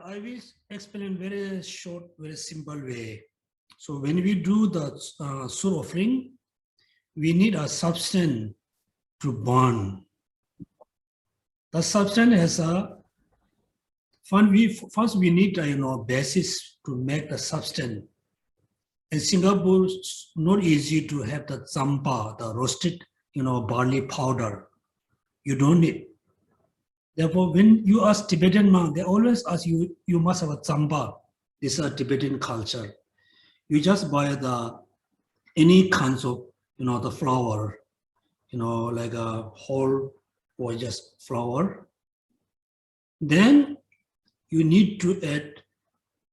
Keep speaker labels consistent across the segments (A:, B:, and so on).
A: I will explain very short, very simple way. So when we do the soul offering, we need a substance to burn. The substance has a first we need a basis to make the substance. In Singapore, it's not easy to have the zampa, the roasted barley powder. You don't need. Therefore, when you ask Tibetan monk, they always ask you, you must have a zampa. This is a Tibetan culture. You just buy any kinds of the flour, like a whole or just flour. Then you need to add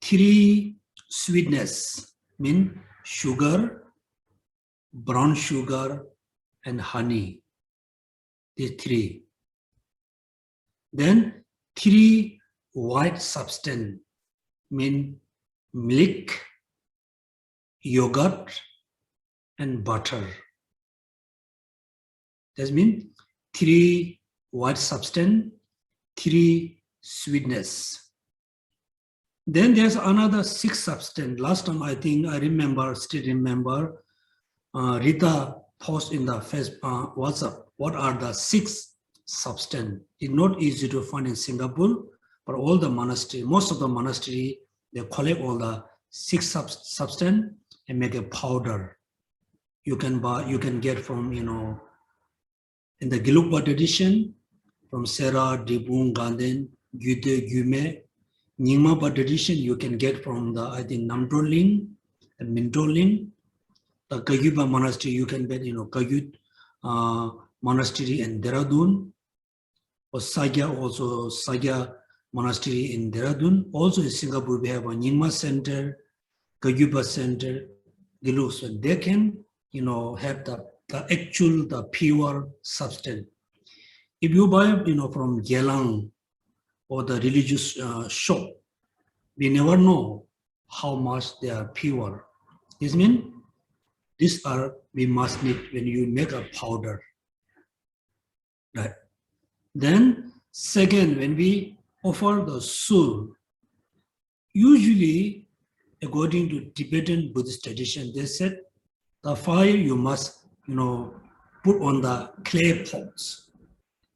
A: 3 sweetness, mean sugar, brown sugar, and honey. These 3. Then 3 white substance, mean milk, yogurt, and butter. That means 3 white substance, 3 sweetness. Then there's another 6 substance. Last time I still remember, Rita post in the Facebook, WhatsApp, what are the 6 substance? It's not easy to find in Singapore, but all the monastery, most of the monastery, they collect all the 6 substance and make a powder. You can get from, in the Gelugpa tradition, from Sera, Dibung, Ganden, Gyude, Gyume. Nyingma tradition, you can get from the, Namdroling and Mindoling. The Kagyupa monastery, you can get, Kagyut monastery in Dehradun. Or Sagya monastery in Dehradun. Also in Singapore, we have a Nyingma center, Kagyupa center, Gelug. So they can, have the actual, the pure substance. If you buy, from Gelang or the religious shop, we never know how much they are pure. This means we must need when you make a powder. Right. Then second, when we offer the soul, usually according to Tibetan Buddhist tradition, they said the fire you must, put on the clay pots,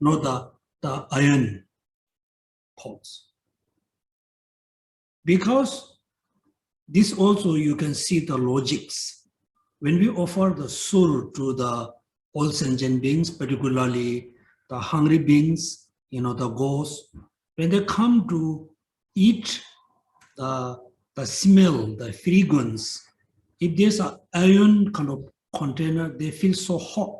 A: not the iron pots. Because this also you can see the logics. When we offer the soul to the all sentient beings, particularly the hungry beings, the ghosts, when they come to eat the smell, the fragrance, if there's an iron kind of container, they feel so hot.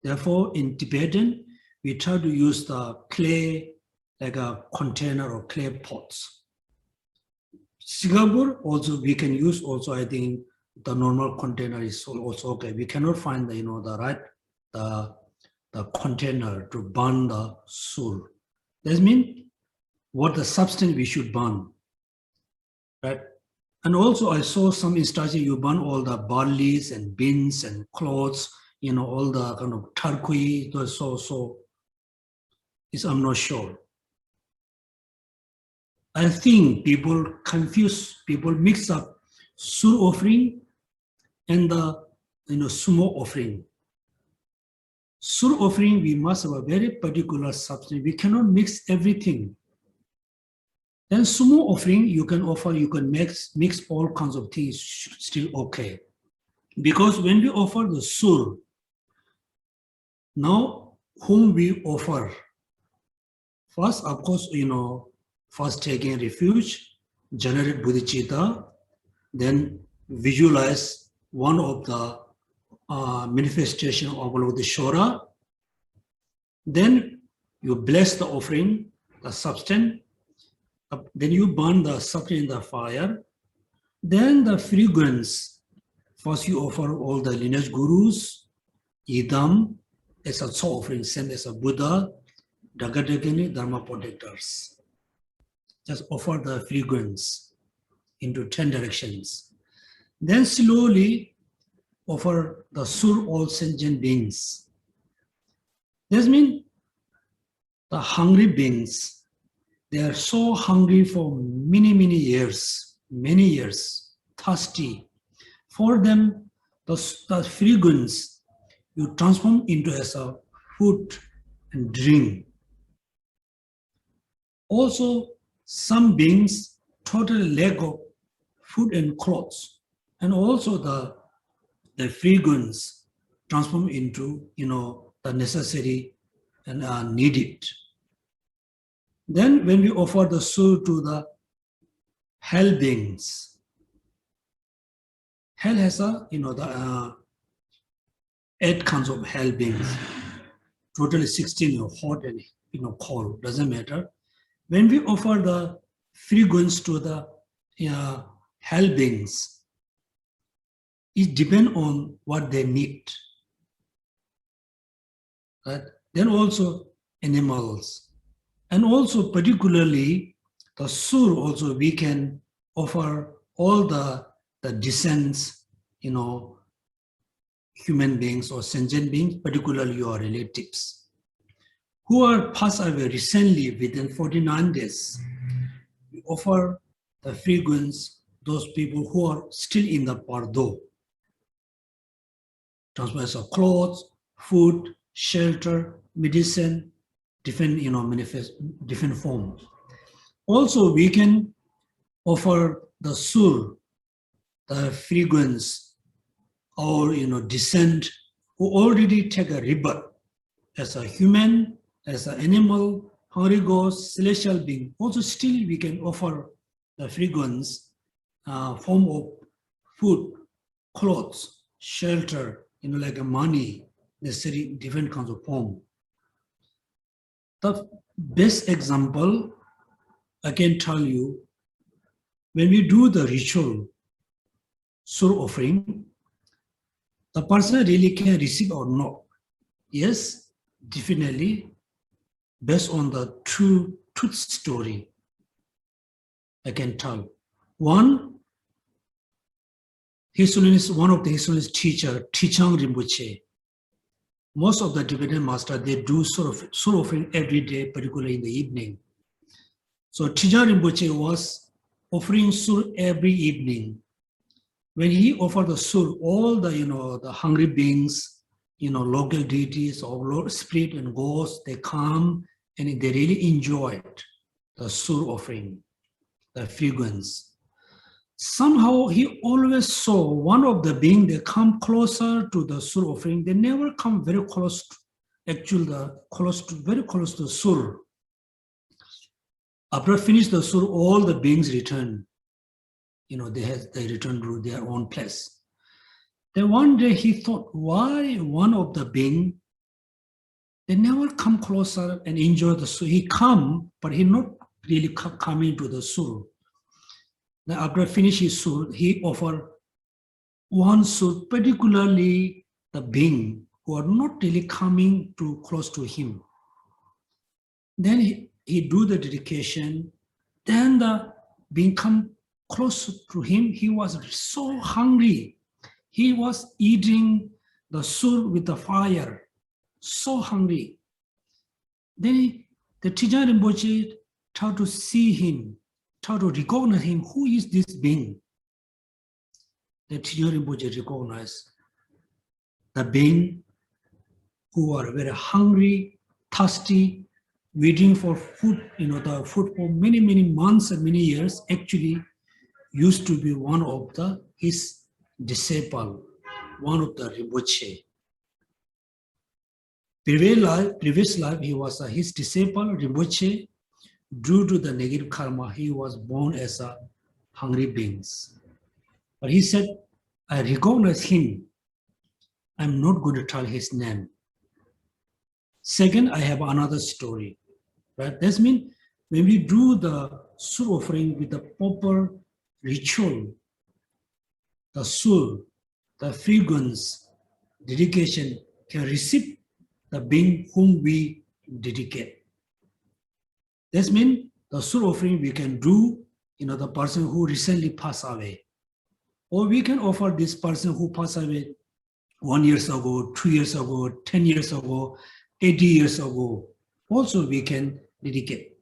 A: Therefore, in Tibetan, we try to use the clay, like a container or clay pots. Singapore, also, we can use also, the normal container is also okay. We cannot find the container to burn the soul. That means what the substance we should burn, right? And also I saw some instruction, you burn all the barleys and beans and clothes, all the kind of turquoise, so I'm not sure. I think people mix up soul offering and the sumo offering. Soul offering, we must have a very particular substance. We cannot mix everything. Then sumo offering, you can mix all kinds of things, still okay. Because when we offer the soul, now whom we offer, first, of course, first taking refuge, generate bodhicitta, then visualize one of the manifestation of Avalokiteshvara. Then you bless the offering, the substance. Then you burn the substance in the fire. Then the fragrance. First you offer all the lineage gurus, idam, as a soul offering, same as a Buddha, Dagadagini, Dharma protectors. Just offer the fragrance into 10 directions. Then slowly offer the soul all sentient beings. This means the hungry beings, They are so hungry for many years, thirsty. For them, the fragrance you transform into as a food and drink. Also, some beings totally lack of food and clothes, and also the fragrance transform into the necessary and needed. Then, when we offer the soul to the hell beings, hell has the 8 kinds of hell beings, totally 16, hot and cold, doesn't matter. When we offer the fragrance to the hell beings, it depends on what they need. Right? Then also animals, and also particularly the sur. Also, we can offer all the descents, human beings or sentient beings, particularly your relatives, who are passed away recently within 49 days. We offer the fragrance, those people who are still in the pardo. Transfers of clothes, food, shelter, medicine, different, different forms. Also, we can offer the sur, the fragrance, or descent, who already take a rebirth as a human, as an animal, hungry ghost, celestial being. Also, still we can offer the fragrance, form of food, clothes, shelter, like a money, necessary different kinds of form. The best example I can tell you, when we do the ritual sur offering, the person really can receive or not. Yes, definitely, based on the truth story, I can tell. One, one of the His Holiness teacher, Tichang Rinpoche, most of the Tibetan masters, they do sur offering every day, particularly in the evening. So Tichang Rinpoche was offering sur every evening. When he offered the sur, all the the hungry beings, local deities or Lord Spirit and ghosts, they come and they really enjoyed the sur offering, the fragrance. Somehow he always saw one of the beings, they come closer to the sur offering. They never come very close to, very close to sur. After finish the sur, all the beings return. They return to their own place. Then one day he thought, why one of the being, they never come closer and enjoy the sur. He come, but he not really coming to the sur. Then after finish his sur, he offered one sur, particularly the being who are not really coming too close to him. Then he do the dedication. Then the being come close to him. He was so hungry. He was eating the sur with the fire, so hungry. Then the Tijan Rinpoche tried to see him, tried to recognize him. Who is this being? The Tijan Rinpoche recognized the being who are very hungry, thirsty, waiting for food, the food for many months and many years, actually used to be one of his disciple, one of the Rinpoche. Previous life, he was his disciple, Rinpoche. Due to the negative karma, he was born as a hungry beings. But he said, I recognize him. I'm not going to tell his name. Second, I have another story. Right? That means when we do the sur offering with the proper ritual, the sur, the fragrance, dedication can receive the being whom we dedicate. That means the sur offering we can do, the person who recently passed away. Or we can offer this person who passed away 1 year ago, 2 years ago, 10 years ago, 80 years ago. Also we can dedicate.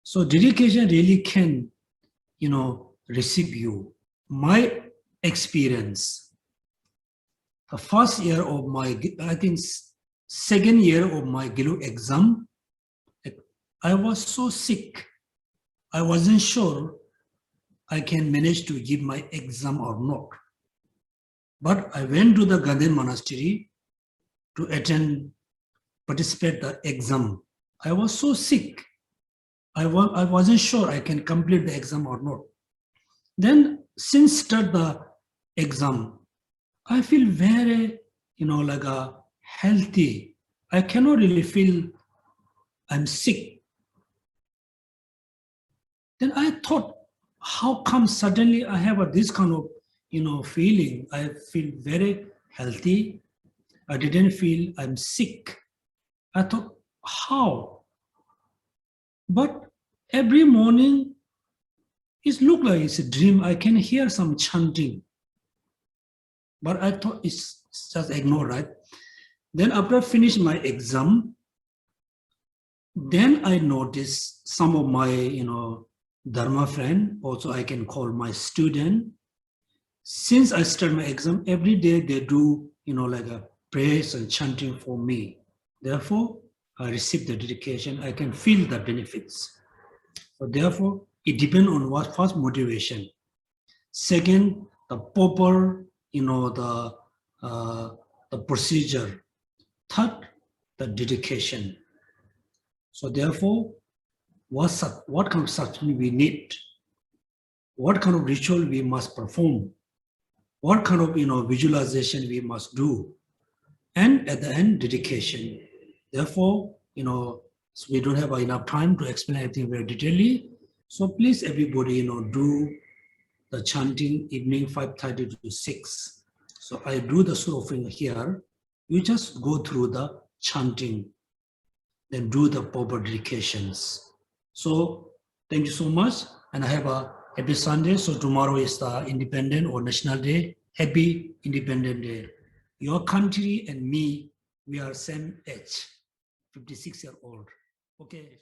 A: So dedication really can, receive you. My experience, the first year of my, I think second year of my GILU exam, I was so sick. I wasn't sure I can manage to give my exam or not. But I went to the Gandhi monastery to participate the exam. I was so sick. I wasn't sure I can complete the exam or not. Then since start the exam, I feel very, like a healthy. I cannot really feel I'm sick. Then I thought, how come suddenly I have this kind of, feeling? I feel very healthy. I didn't feel I'm sick. I thought, how? But every morning, it looked like it's a dream. I can hear some chanting. But I thought it's just ignored, right? Then after I finished my exam, then I noticed some of my, Dharma friend, also I can call my student. Since I started my exam, every day they do, like a prayers and chanting for me. Therefore, I received the dedication. I can feel the benefits. So therefore, it depends on what first motivation. Second, the proper, the procedure. Third, the dedication. So therefore, what kind of satsang we need, what kind of ritual we must perform, what kind of visualization we must do, and at the end, dedication. Therefore, so we don't have enough time to explain everything very detailedly. So please, everybody, do the chanting evening 5:30 to 6. So I do the surofing here. You just go through the chanting, then do the proper dedications. So thank you so much, and I have a happy Sunday. So tomorrow is the Independent or National Day. Happy Independent Day. Your country and me, we are same age, 56-year-old. Okay.